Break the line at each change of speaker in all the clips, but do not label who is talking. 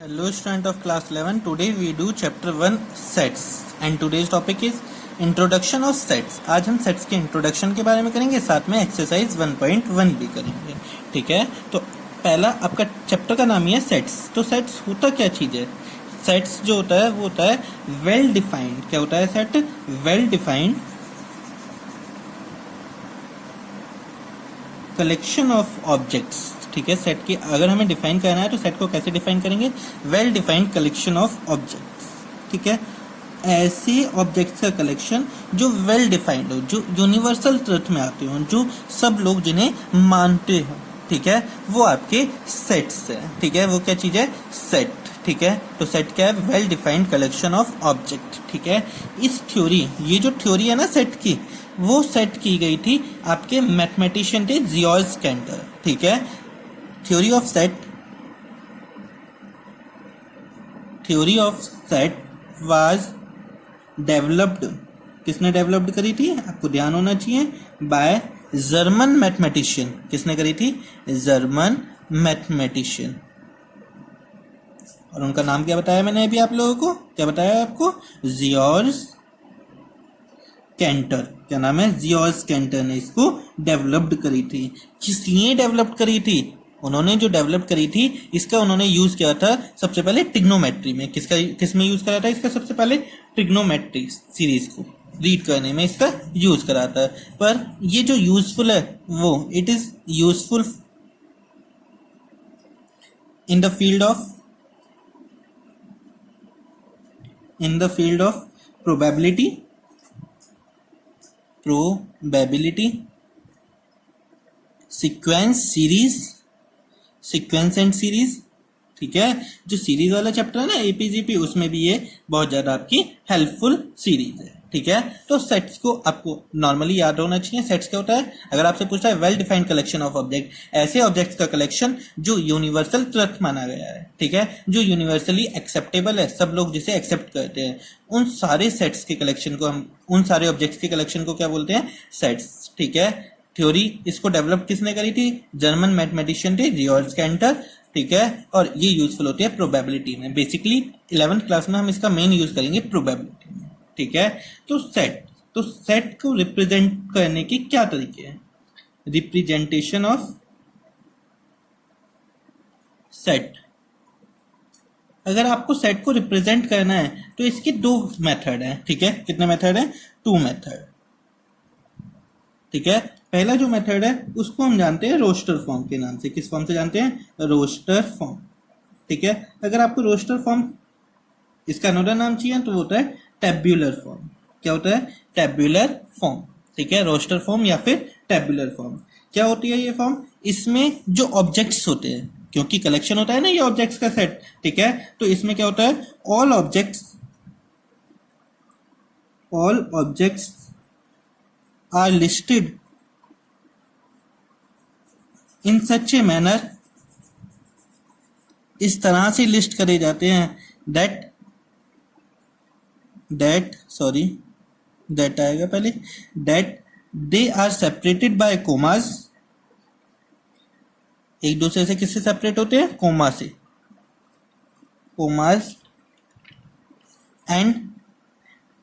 Hello student of class 11. Today we do chapter 1 sets and today's topic is introduction of sets. आज हम sets के introduction के बारे में करेंगे, साथ में exercise 1.1 भी करेंगे. ठीक है, तो पहला आपका चैप्टर का नाम ही है sets. तो sets होता क्या चीज है? sets जो होता है वो होता है well defined. क्या होता है set? well defined collection of objects. ठीक है, सेट की अगर हमें डिफाइन करना है तो सेट को कैसे डिफाइन करेंगे? Well defined collection of objects. ठीक है, ऐसे ऑब्जेक्ट्स का कलेक्शन जो वेल डिफाइंड हो, जो यूनिवर्सल ट्रुथ में आते हो, जो सब लोग जिन्हें मानते हो. ठीक है, वो आपके सेट्स है. ठीक है, वो क्या चीज है? सेट. ठीक है, तो सेट क्या है? Well defined collection of object. ठीक है, इस थ्योरी, ये जो थ्योरी है ना सेट की, वो सेट की गई थी आपके मैथमेटिशियन थे जियोर्ज कैंटर. ठीक है, theory of set was developed. किसने डेवलप्ड करी थी? आपको ध्यान होना चाहिए. By German mathematician. किसने करी थी? German mathematician. और उनका नाम क्या बताया मैंने अभी आप लोगों को? क्या बताया आपको? Georg Cantor. क्या नाम है? जियोर्ज कैंटर ने इसको डेवलप्ड करी थी. किस लिए डेवलप्ड करी थी? उन्होंने जो डेवलप करी थी इसका उन्होंने यूज किया था सबसे पहले ट्रिग्नोमेट्री में. किस में यूज करा था इसका? सबसे पहले ट्रिग्नोमेट्री सीरीज को रीड करने में इसका यूज करा था. पर ये जो यूजफुल है वो it is useful in the field of probability sequence and series. ठीक है, जो सीरीज वाला चैप्टर है ना एपीजीपी, उसमें भी ये बहुत ज्यादा आपकी हेल्पफुल सीरीज है. ठीक है, तो सेट्स को आपको नॉर्मली याद होना चाहिए. सेट्स क्या होता है? अगर आपसे पूछता है well defined collection of object, ऐसे ऑब्जेक्ट्स का कलेक्शन जो यूनिवर्सल ट्रुथ माना गया है. ठीक है, जो यूनिवर्सली एक्सेप्टेबल है, सब लोग जिसे एक्सेप्ट करते हैं, उन सारे सेट्स के कलेक्शन को हम, उन सारे ऑब्जेक्ट्स के कलेक्शन को क्या बोलते हैं? सेट्स. ठीक है, थ्योरी इसको डेवलप किसने करी थी? जर्मन मैथमेटिशियन थे जियोर्ज कैंटर. ठीक है, और ये यूजफुल होती है प्रोबेबिलिटी में. बेसिकली 11th क्लास में हम इसका मेन यूज करेंगे प्रोबेबिलिटी में. ठीक है, तो सेट को रिप्रेजेंट करने के क्या तरीके हैं? Representation of set. अगर आपको सेट को रिप्रेजेंट करना है तो इसके दो मेथड हैं. ठीक है, कितने मेथड हैं? 2 मेथड. ठीक है, पहला जो मेथड है उसको हम जानते हैं रोस्टर फॉर्म के नाम से. किस फॉर्म से जानते हैं? Roster form. ठीक है, अगर आपको रोस्टर फॉर्म इसका अनदर नाम चाहिए तो वो होता है टेब्यूलर फॉर्म. क्या होता है? Tabular form. ठीक है, रोस्टर फॉर्म या फिर टेब्यूलर फॉर्म. क्या होती है ये फॉर्म? इसमें जो ऑब्जेक्ट्स होते हैं, क्योंकि कलेक्शन होता है ना ये ऑब्जेक्ट्स का सेट. ठीक है, तो इसमें क्या होता है? All objects are listed in such a manner. इस तरह से लिस्ट करे जाते हैं दैट आएगा पहले, that they are separated by commas. एक दूसरे से किससे सेपरेट होते हैं? कोमा से. Commas and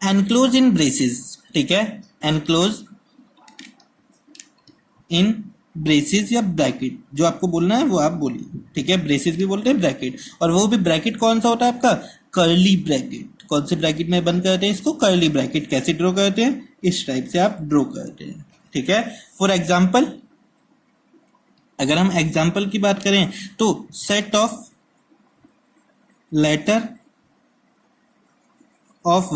enclose in braces. ठीक है, एनक्लोज इन ब्रेसेस या ब्रैकेट. जो आपको बोलना है वो आप बोलिए. ठीक है, ब्रेसेस भी बोलते हैं, ब्रैकेट. और वो भी ब्रैकेट कौन सा होता है आपका? Curly bracket. कौन से ब्रैकेट में बंद करते हैं इसको? Curly bracket. कैसे ड्रॉ करते हैं? इस टाइप से आप ड्रॉ करते हैं. ठीक है, फॉर एग्जाम्पल, अगर हम एग्जाम्पल की बात करें तो set of letter of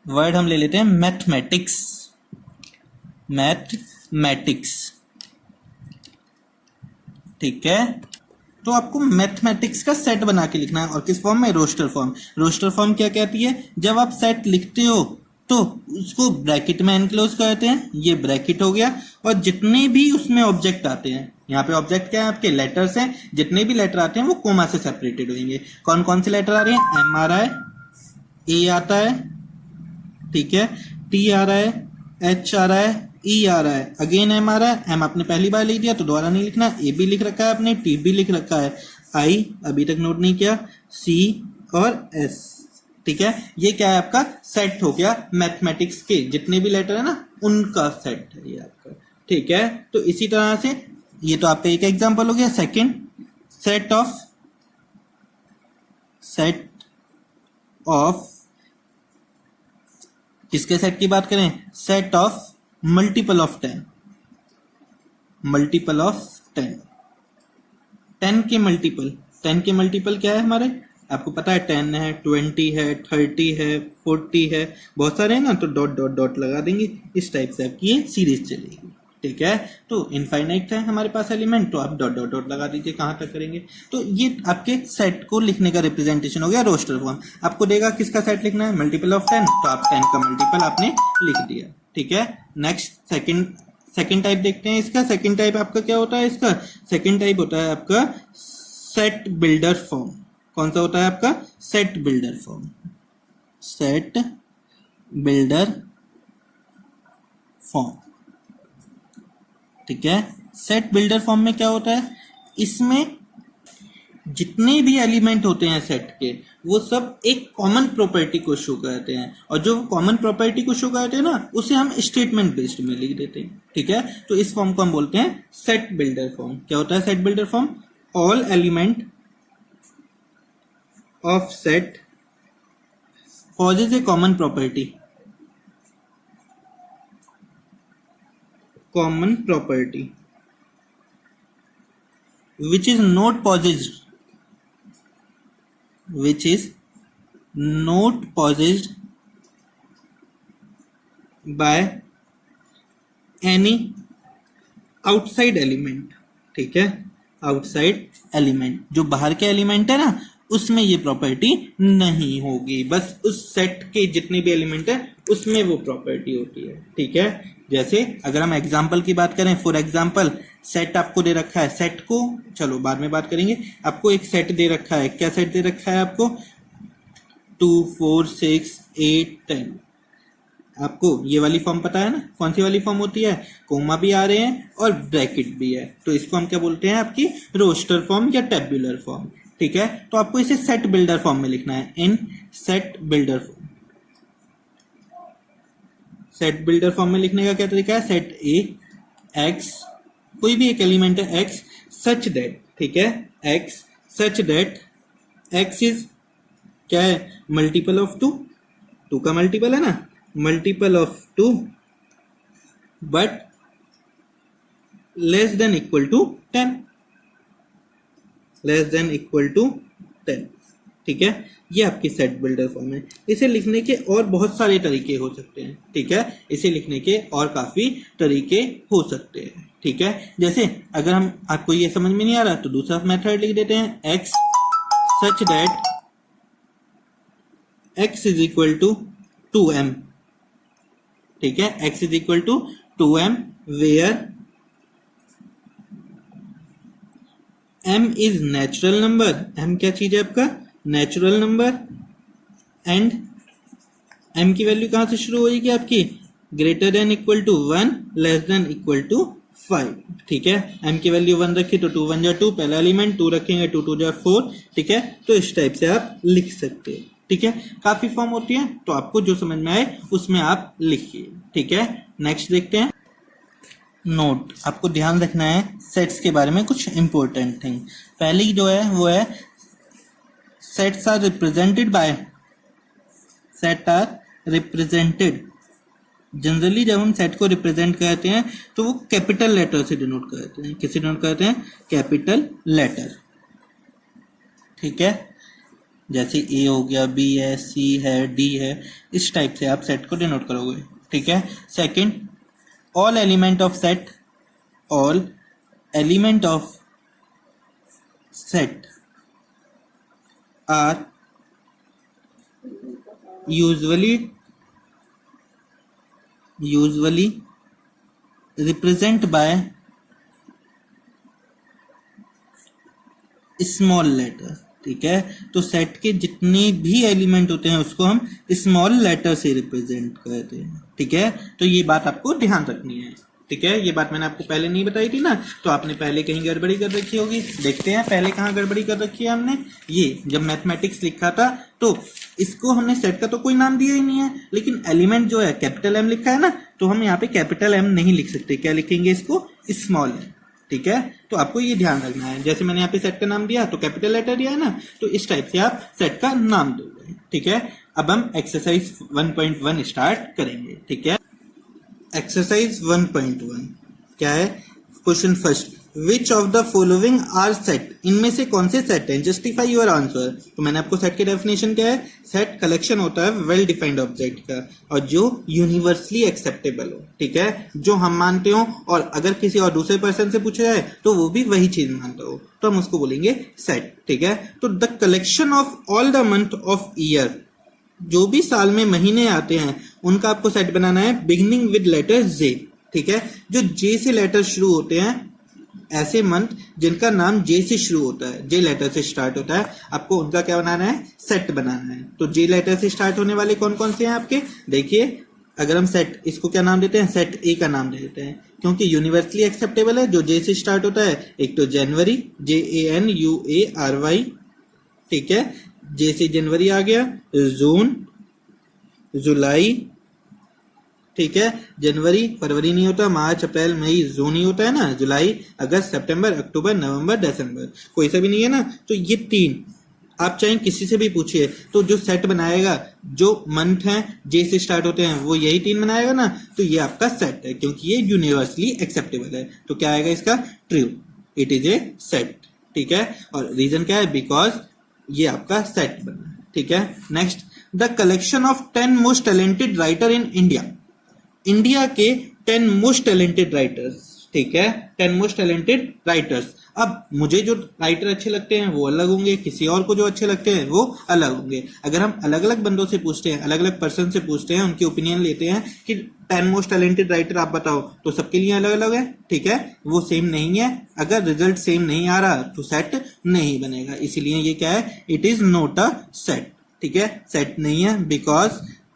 word हम ले लेते हैं मैथमेटिक्स. ठीक है, तो आपको मैथमेटिक्स का सेट बना के लिखना है. और किस फॉर्म में? Roster form. रोस्टर फॉर्म क्या कहती है? जब आप सेट लिखते हो तो उसको ब्रैकेट में एनक्लोज करते हैं. ये ब्रैकेट हो गया. और जितने भी उसमें ऑब्जेक्ट आते हैं, यहाँ पे ऑब्जेक्ट क्या है? आपके लेटर्स हैं. जितने भी लेटर आते हैं वो कोमा से सेपरेटेड होंगे. कौन कौन से लेटर आ रहे हैं? एम आ रहा है, ए आता है. ठीक है, टी आ रहा है, एच आ रहा है, ई आ रहा है, अगेन एम आ रहा है, एम आपने पहली बार लिख दिया तो दोबारा नहीं लिखना, ए भी लिख रखा है आपने, टी भी लिख रखा है, आई अभी तक नोट नहीं किया, सी और एस। ठीक है, ये क्या है आपका सेट हो गया, मैथमेटिक्स के जितने भी लेटर है ना उनका सेट है ये आपका। ठीक है, तो इसी तरह से ये तो आपका एक एग्जांपल हो गया। सेकंड, सेट ऑफ किसके सेट की बात करें, set of multiple of 10, multiple of 10, 10 के मल्टीपल, 10 के मल्टीपल क्या है हमारे, आपको पता है 10 है, 20 है, 30 है, 40 है, बहुत सारे हैं ना, तो डॉट डॉट डॉट लगा देंगे, इस टाइप से आपकी ये सीरीज चलेगी। ठीक है, तो इनफाइनाइट है हमारे पास एलिमेंट, तो आप डॉट डॉट डॉट लगा दीजिए, कहाँ तक करेंगे। तो ये आपके सेट को लिखने का रिप्रेजेंटेशन हो गया रोस्टर फॉर्म। आपको देगा किसका सेट लिखना है, मल्टीपल ऑफ 10, तो आप 10 का मल्टीपल आपने लिख दिया। ठीक है, नेक्स्ट सेकंड टाइप देखते हैं इसका। सेकंड टाइप आपका क्या होता है, इसका सेकंड टाइप होता है आपका सेट बिल्डर फॉर्म। कौन सा होता है आपका, set builder form, set builder form. ठीक है, सेट बिल्डर फॉर्म में क्या होता है, इसमें जितने भी एलिमेंट होते हैं सेट के वो सब एक कॉमन प्रॉपर्टी को शो करते हैं, और जो कॉमन प्रॉपर्टी को शो करते हैं ना उसे हम स्टेटमेंट बेस्ड में लिख देते हैं। ठीक है, तो इस फॉर्म को हम बोलते हैं सेट बिल्डर फॉर्म। क्या होता है set builder form, all element of set possess a common property which is not possessed by any outside element। ठीक है, आउटसाइड एलिमेंट, जो बाहर के एलिमेंट है ना उसमें ये प्रॉपर्टी नहीं होगी, बस उस सेट के जितने भी एलिमेंट है उसमें वो प्रॉपर्टी होती है। ठीक है, जैसे अगर हम एग्जांपल की बात करें, फॉर एग्जांपल सेट आपको दे रखा है, सेट को चलो बाद में बात करेंगे, आपको एक सेट दे रखा है, क्या सेट दे रखा है आपको, 2 4 6 8 10। आपको ये वाली फॉर्म पता है ना, कौन सी वाली फॉर्म होती है, कोमा भी आ रहे हैं और ब्रैकेट भी है, तो इसको हम क्या बोलते हैं, आपकी रोस्टर फॉर्म या टेबुलर फॉर्म। ठीक है, तो आपको इसे सेट बिल्डर फॉर्म में लिखना है, इन set builder form. Set builder form में लिखने का क्या तरीका है, सेट ए एक्स, कोई भी एक एलिमेंट है एक्स, सच दैट, ठीक है, x such that x is क्या है, मल्टीपल ऑफ 2, 2 का मल्टीपल है ना, multiple of 2 but less than equal to 10, less than equal to 10। ठीक है, ये आपकी सेट बिल्डर फॉर्म है। इसे लिखने के और बहुत सारे तरीके हो सकते हैं। ठीक है, इसे लिखने के और काफी तरीके हो सकते हैं। ठीक है, जैसे अगर हम आपको ये समझ में नहीं आ रहा तो दूसरा मेथड लिख देते हैं, x such that x is equal to 2m। ठीक है, x is equal to 2m where m is natural number, m क्या चीज है आपका, नेचुरल नंबर, एंड m की वैल्यू कहां से शुरू होगी आपकी, greater than equal to 1 less than equal to 5। ठीक है, m की वैल्यू 1 रखी तो 2 1 जा 2, पहला एलिमेंट 2 रखेंगे 2 2 जा 4। ठीक है, तो इस टाइप से आप लिख सकते हैं। ठीक है, काफी फॉर्म होती है, तो आपको जो समझ में आए उसमें आप लिखिए। ठीक है, नेक्स्ट देखते हैं। नोट, आपको ध्यान रखना है सेट्स के बारे में कुछ इंपॉर्टेंट थिंग। पहली जो है वो है sets are represented by, set are represented, generally जब हम सेट को रिप्रेजेंट करते हैं तो वो कैपिटल लेटर से डिनोट करते हैं। किससे डिनोट करते हैं, कैपिटल लेटर। ठीक है, जैसे ए हो गया, बी है, सी है, डी है, इस टाइप से आप सेट को डिनोट करोगे। ठीक है, second, all element of set, all element of set are usually represent by small letter. ठीक है, तो सेट के जितने भी एलिमेंट होते हैं उसको हम स्मॉल लेटर से रिप्रेजेंट करते हैं। ठीक है, तो ये बात आपको ध्यान रखनी है। ठीक है, ये बात मैंने आपको पहले नहीं बताई थी ना, तो आपने पहले कहीं गड़बड़ी कर रखी होगी। देखते हैं पहले कहाँ गड़बड़ी कर रखी है हमने। ये जब मैथमेटिक्स लिखा था तो इसको हमने सेट का तो कोई नाम दिया ही नहीं है, लेकिन एलिमेंट जो है कैपिटल एम लिखा है ना, तो हम यहाँ पे कैपिटल एम नहीं लिख सकते, क्या लिखेंगे इसको, स्मॉल एम। ठीक है, तो आपको ये ध्यान रखना है। जैसे मैंने यहाँ पे सेट का नाम दिया तो कैपिटल लेटर दिया है ना, तो इस टाइप से आप सेट का नाम दोगे। ठीक है, अब हम एक्सरसाइज 1.1 स्टार्ट करेंगे। ठीक है, एक्सरसाइज 1.1 क्या है, question first, which of the following are set, इनमें से कौन से सेट हैं, जस्टिफाई योर आंसर। तो मैंने आपको सेट की डेफिनेशन क्या है, सेट कलेक्शन होता है वेल डिफाइंड ऑब्जेक्ट का और जो यूनिवर्सली एक्सेप्टेबल हो। ठीक है, जो हम मानते हो और अगर किसी और दूसरे पर्सन से पूछा जाए तो वो भी वही चीज मानता हो, तो हम उसको बोलेंगे सेट। ठीक है, तो the collection of all the month of year, जो भी साल में महीने आते हैं उनका आपको सेट बनाना है बिगिनिंग विद लेटर जे। ठीक है, जो जे से लेटर शुरू होते हैं, ऐसे मंथ जिनका नाम जे से शुरू होता है, जे लेटर से स्टार्ट होता है, आपको उनका क्या बनाना है, सेट बनाना है। तो जे लेटर से स्टार्ट होने वाले कौन कौन से हैं आपके, देखिए, अगर हम सेट, इसको क्या नाम देते हैं, सेट ए का नाम दे देते हैं, क्योंकि यूनिवर्सली एक्सेप्टेबल है। जो जे से स्टार्ट होता है, एक तो जनवरी, JANUARY, ठीक है, जे से जनवरी आ गया, जून, जुलाई, ठीक है, जनवरी, फरवरी नहीं होता, मार्च, अप्रैल, मई, जून ही होता है ना, जुलाई, अगस्त, सितंबर, अक्टूबर, नवंबर, दिसंबर, कोई सा भी नहीं है ना। तो ये तीन आप चाहे किसी से भी पूछिए, तो जो सेट बनाएगा, जो मंथ हैं जे से स्टार्ट होते हैं, वो यही तीन बनाएगा ना, तो ये आपका सेट है, क्योंकि ये यूनिवर्सली एक्सेप्टेबल है। तो क्या आएगा इसका, true, it is a set. ठीक है, और रीजन क्या है, बिकॉज ये आपका सेट बना है। ठीक है, next, the collection of 10 most talented writer in India, India के 10 मोस्ट टैलेंटेड राइटर्स। ठीक है, 10 मोस्ट टैलेंटेड राइटर्स। अब मुझे जो राइटर अच्छे लगते हैं वो अलग होंगे, किसी और को जो अच्छे लगते हैं वो अलग होंगे। अगर हम अलग अलग बंदों से पूछते हैं, अलग अलग पर्सन से पूछते हैं, उनकी ओपिनियन लेते हैं कि 10 मोस्ट टैलेंटेड राइटर आप बताओ, तो सबके लिए अलग अलग है। ठीक है, वो सेम नहीं है। अगर रिजल्ट सेम नहीं आ रहा तो सेट नहीं बनेगा, इसीलिए ये क्या है, it is not a set. ठीक है, सेट नहीं है because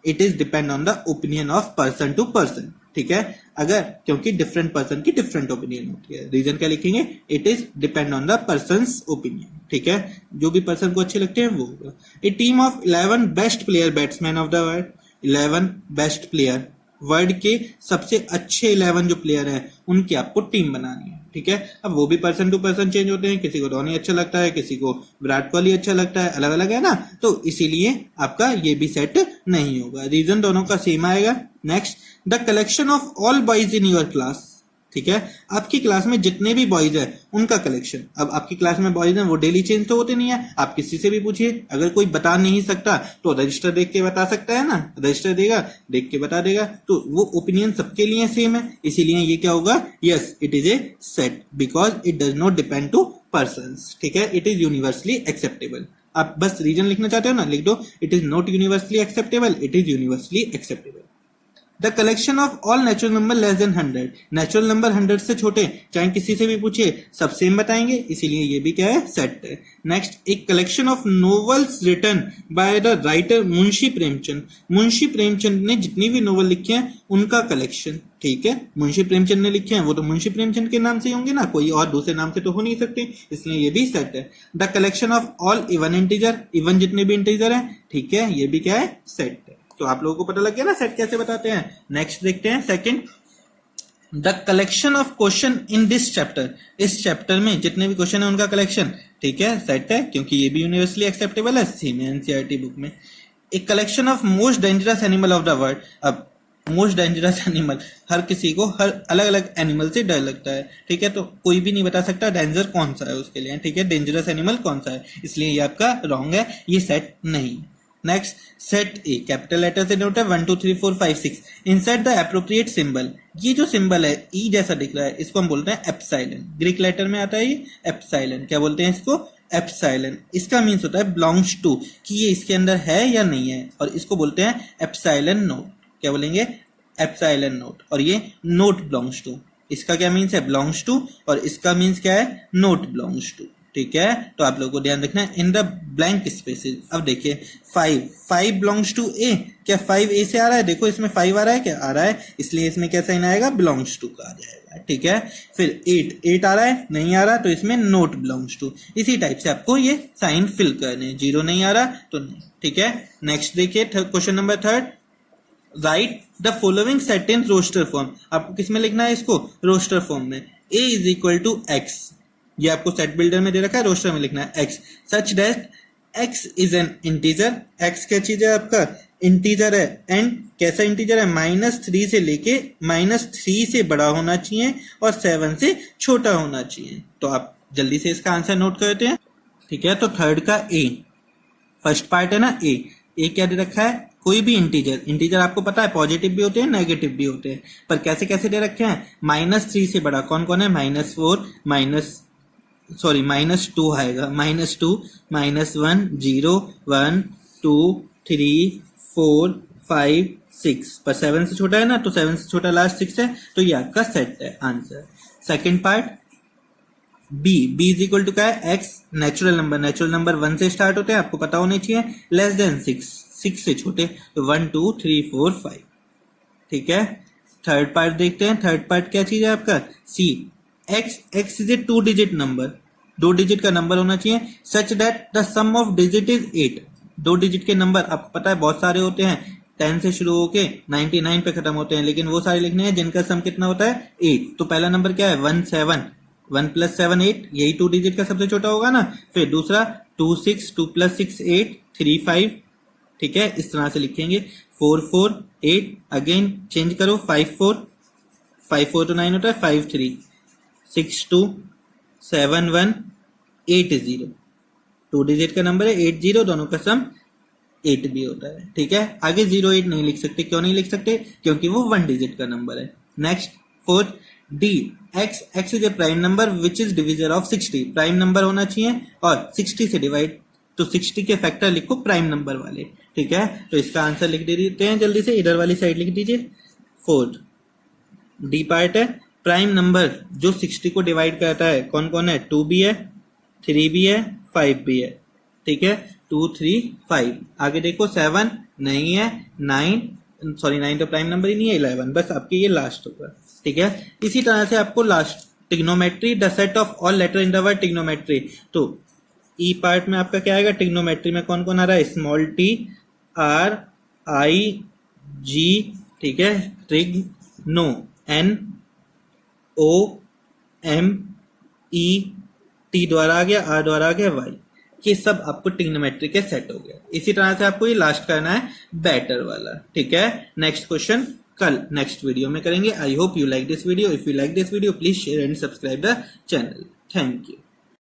it is depend on the opinion of person to person. ठीक है, अगर, क्योंकि डिफरेंट पर्सन की डिफरेंट ओपिनियन होती है। रीजन क्या लिखेंगे, it is depend on the person's opinion. ठीक है, जो भी पर्सन को अच्छे लगते हैं वो होगा। A team of 11 best player batsman of the world, 11 best player, world के सबसे अच्छे 11 जो प्लेयर हैं उनकी आपको टीम बनानी है। ठीक है, अब वो भी पर्सन टू पर्सन चेंज होते हैं, किसी को धोनी अच्छा लगता है, किसी को विराट कोहली अच्छा लगता है, अलग अलग है ना, तो इसीलिए आपका ये भी सेट नहीं होगा। रीजन दोनों का सेम आएगा। Next, the collection of all boys in your class. ठीक है, आपकी क्लास में जितने भी बॉयज हैं उनका कलेक्शन। अब आपकी क्लास में बॉयज हैं वो डेली चेंज तो होते नहीं है, आप किसी से भी पूछिए, अगर कोई बता नहीं सकता तो रजिस्टर देख के बता सकता है ना, रजिस्टर देगा, देख के बता देगा, तो वो ओपिनियन सबके लिए सेम है, इसीलिए ये क्या होगा, yes, it is a set because it does not depend to persons. ठीक है, इट इज यूनिवर्सली एक्सेप्टेबल। आप बस रीजन लिखना चाहते हो ना, लिख दो, it is not universally acceptable, it is universally acceptable. The collection of all natural number less than 100, natural number 100 से छोटे, चाहे किसी से भी पूछिए सब सेम बताएंगे, इसीलिए ये भी क्या है, सेट है। नेक्स्ट, एक collection of novels written by the writer Munshi Premchand, Munshi Premchand ने जितनी भी नोवेल लिखे हैं उनका कलेक्शन। ठीक है, मुंशी प्रेमचंद ने लिखे हैं वो तो मुंशी प्रेमचंद के नाम से ही होंगे ना, कोई और दूसरे नाम से तो हो नहीं सकते, इसलिए ये भी सेट है। The collection of all even integer, even जितने भी इंटीजर हैं, ठीक है, ये भी क्या है, सेट है। तो आप लोगों को पता लग गया ना सेट कैसे बताते हैं। नेक्स्ट देखते हैं second, the collection of question in this chapter, इस चैप्टर में जितने भी क्वेश्चन है उनका कलेक्शन। ठीक है, सेट है, क्योंकि ये भी यूनिवर्सली एक्सेप्टेबल है, सेम है एनसीईआरटी बुक में। एक collection of most dangerous animal of the world. अब मोस्ट डेंजरस एनिमल, हर किसी को हर अलग अलग एनिमल से डर लगता है। ठीक है, तो कोई भी नहीं बता सकता डेंजर कौन सा है उसके लिए। ठीक है, डेंजरस एनिमल कौन सा है, इसलिए ये आपका रॉन्ग है, ये सेट नहीं। Next, set A, capital letter से नोट है 1 2 3 4 5 6, इंसर्ट द एप्रोप्रिएट सिंबल। ये जो सिंबल है ई जैसा दिख रहा है, इसको हम बोलते हैं एप्सिलॉन, ग्रीक लेटर में आता है ये एप्सिलॉन। क्या बोलते हैं इसको, एप्सिलॉन। इसका मीन्स होता है बिलोंग्स टू, कि ये इसके अंदर है या नहीं है, और इसको बोलते हैं एप्सिलॉन नोट। क्या बोलेंगे, एप्सिलॉन नोट। और ये नोट बिलोंग्स टू, इसका क्या मीन्स है, बिलोंग्स टू, और इसका मीन्स क्या है, नोट बिलोंग्स टू। ठीक है। तो आप लोगों को ध्यान रखना है इन द ब्लैंक स्पेसेस। अब देखिए 5 बिलोंग्स टू ए, क्या 5 ए से आ रहा है? देखो इसमें 5 आ रहा है, क्या आ रहा है, इसलिए इसमें क्या साइन आएगा? बिलोंग्स टू का आ जाएगा, ठीक है। फिर 8 आ रहा है, नहीं आ रहा, तो इसमें नोट बिलोंग्स टू। इसी टाइप से आपको ये साइन फिल करने, 0 नहीं आ रहा तो नहीं, ठीक है। नेक्स्ट देखिए question number 3, write the following set in roster form. आपको किस में लिखना है इसको? रोस्टर फॉर्म में। a is equal to x, ये आपको सेट बिल्डर में दे रखा है, रोस्टर में लिखना है x such that x is an integer. x क्या चीज है? आपका इंटीजर है। एंड कैसा इंटीजर है? -3 से लेके -3 से बड़ा होना चाहिए और 7 से छोटा होना चाहिए। तो आप जल्दी से इसका आंसर नोट करते हैं, ठीक है। तो थर्ड का a, फर्स्ट पार्ट है ना a क्या दे रखा है? कोई भी इंटीजर आपको पता है पॉजिटिव भी होते हैं नेगेटिव भी होते हैं, पर कैसे कैसे दे रखे हैं? -3 से बड़ा कौन कौन है? -4 -2 आएगा, -2 -1 0 1 2 3 4 5 6, पर 7 से छोटा है ना, तो 7 से छोटा लास्ट 6 है, तो ये आपका सेट है answer. Second part b is equal to क्या है? x नेचुरल नंबर 1 से स्टार्ट होते हैं, आपको पता होना चाहिए, लेस देन 6 से छोटे, तो 1 2 3 4 5, ठीक है। थर्ड पार्ट देखते हैं, थर्ड पार्ट क्या चीज है आपका? c x is a 2 digit number, 2 digit का नंबर होना चाहिए, such that the sum of digit is 8। 2 digit के नंबर आपको पता है बहुत सारे होते हैं, 10 से शुरू होके 99 पे खत्म होते हैं, लेकिन वो सारे लिखने हैं जिनका सम कितना होता है? 8। तो पहला नंबर क्या है? 1 7, 1 + 7 8, यही 2 डिजिट का सबसे छोटा होगा ना। फिर दूसरा 2 6, 2 + 6 8 3 5, ठीक है, इस तरह से लिखेंगे। 4 4 8, अगेन चेंज करो, 5 4 तो 9 होता है, 5 3 6 2 7 1 8 0, 2 डिजिट का नंबर है, 8 0, दोनों का सम 8 भी होता है, ठीक है। आगे 0 8 नहीं लिख सकते, क्यों नहीं लिख सकते? क्योंकि वो 1 डिजिट का नंबर है। Next fourth d, x is A prime number which is divisor of 60। Prime number होना चाहिए और 60 से डिवाइड, तो 60 के फैक्टर लिखो प्राइम नंबर वाले, ठीक है। तो इसका आंसर लिख देते हैं जल्दी से, इधर वाली साइड लिख दीजिए। फोर्थ डी पार्ट है, प्राइम नंबर जो 60 को डिवाइड करता है कौन कौन है? 2 भी है, 3 भी है, 5 भी है, ठीक है। 2 3 5, आगे देखो 7 नहीं है, 9 तो प्राइम नंबर ही नहीं है, 11 बस आपके ये लास्ट होगा, ठीक है। इसी तरह से आपको last trigonometry, the set of all letter in the word trigonometry. तो ई पार्ट में आपका क्या आएगा? टिग्नोमेट्री में कौन कौन आ रहा है? Small T, R I G, ठीक है, trigno N O M E, T द्वारा आ गया, आर द्वारा आ गया, वाई, ये सब आपको टिग्नोमेट्री के सेट हो गया। इसी तरह से आपको ये लास्ट करना है बेटर वाला, ठीक है। नेक्स्ट क्वेश्चन कल नेक्स्ट वीडियो में करेंगे। I hope you like this video. If you like this video please share and subscribe the channel. Thank you.